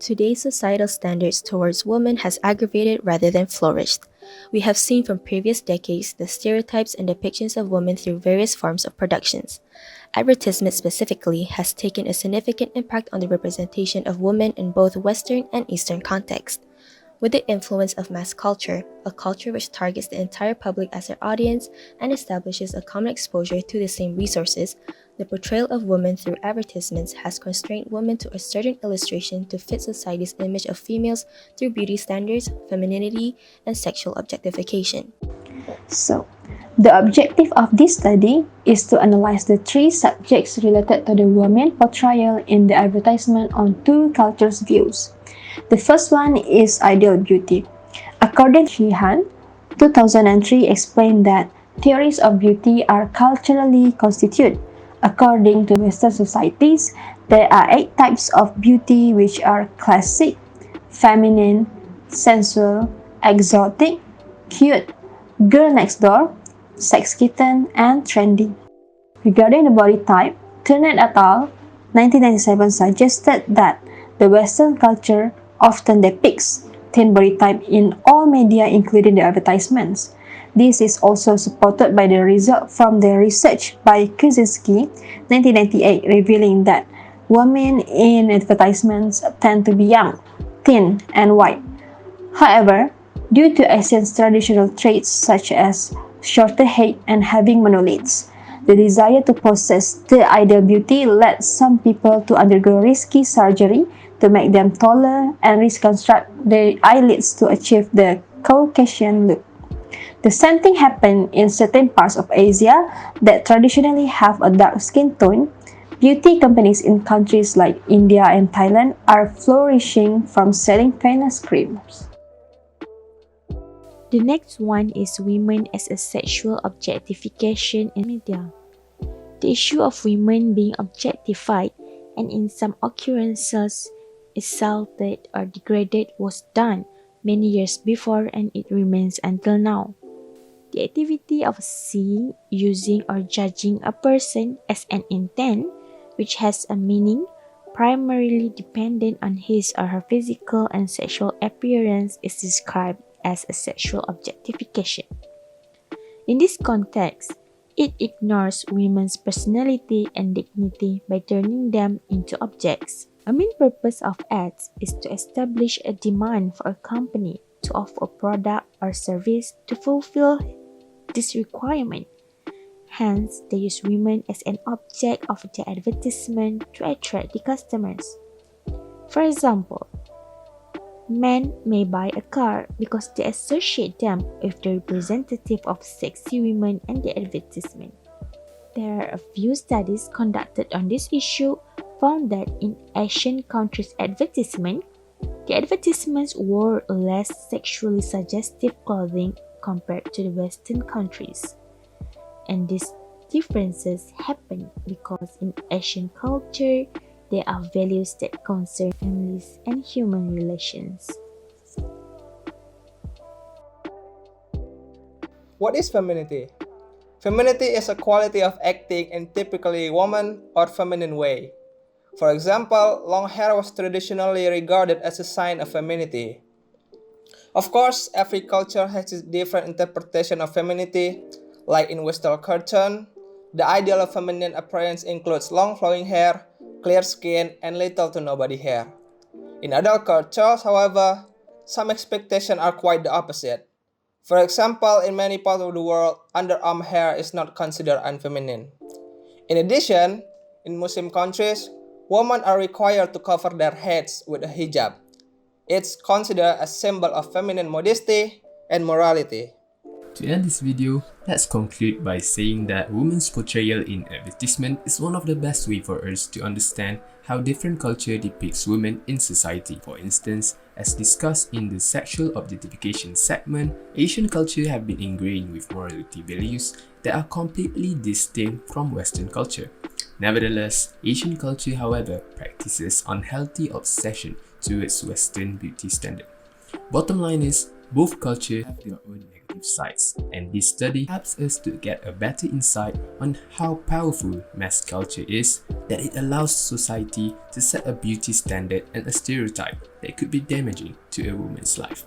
Today's societal standards towards women has aggravated rather than flourished. We have seen from previous decades the stereotypes and depictions of women through various forms of productions. Advertisement specifically has taken a significant impact on the representation of women in both Western and Eastern contexts. With the influence of mass culture, a culture which targets the entire public as their audience and establishes a common exposure to the same resources, the portrayal of women through advertisements has constrained women to a certain illustration to fit society's image of females through beauty standards, femininity, and sexual objectification. So, the objective of this study is to analyze the three subjects related to the woman portrayal in the advertisement on two cultures' views. The first one is ideal beauty. According to Sheehan, 2003 explained that theories of beauty are culturally constituted. According to Western societies, there are 8 types of beauty, which are classic, feminine, sensual, exotic, cute, girl next door, sex kitten, and trendy. Regarding the body type, Turner et al. 1997 suggested that the Western culture often depicts thin body type in all media, including the advertisements. This is also supported by the result from the research by Krasinski, 1998, revealing that women in advertisements tend to be young, thin, and white. However, due to Asian traditional traits such as shorter head and having monoliths, the desire to possess the ideal beauty led some people to undergo risky surgery to make them taller and reconstruct their eyelids to achieve the Caucasian look. The same thing happened in certain parts of Asia that traditionally have a dark skin tone. Beauty companies in countries like India and Thailand are flourishing from selling fairness creams. The next one is women as a sexual objectification in media. The issue of women being objectified and in some occurrences assaulted or degraded was done many years before, and it remains until now. The activity of seeing, using, or judging a person as an intent, which has a meaning primarily dependent on his or her physical and sexual appearance, is described as a sexual objectification. In this context, it ignores women's personality and dignity by turning them into objects. A main purpose of ads is to establish a demand for a company to offer a product or service to fulfill this requirement. Hence, they use women as an object of their advertisement to attract the customers. For example, men may buy a car because they associate them with the representative of sexy women and the advertisement. There are a few studies conducted on this issue found that in Asian countries' advertisement, the advertisements wore less sexually suggestive clothing compared to the Western countries. And these differences happen because in Asian culture, there are values that concern families and human relations. What is femininity? Femininity is a quality of acting in typically woman or feminine way. For example, long hair was traditionally regarded as a sign of femininity. Of course, every culture has its different interpretation of femininity. Like in Western culture, the ideal of feminine appearance includes long flowing hair, clear skin, and little to no body hair. In other cultures, however, some expectations are quite the opposite. For example, in many parts of the world, underarm hair is not considered unfeminine. In addition, in Muslim countries, women are required to cover their heads with a hijab. It's considered a symbol of feminine modesty and morality. To end this video, let's conclude by saying that women's portrayal in advertisement is one of the best ways for us to understand how different culture depicts women in society. For instance, as discussed in the sexual objectification segment, Asian culture have been ingrained with morality values that are completely distinct from Western culture. Nevertheless, Asian culture, however, practices unhealthy obsession towards Western beauty standard. Bottom line is, Both cultures have their own negative sides, and this study helps us to get a better insight on how powerful mass culture is, that it allows society to set a beauty standard and a stereotype that could be damaging to a woman's life.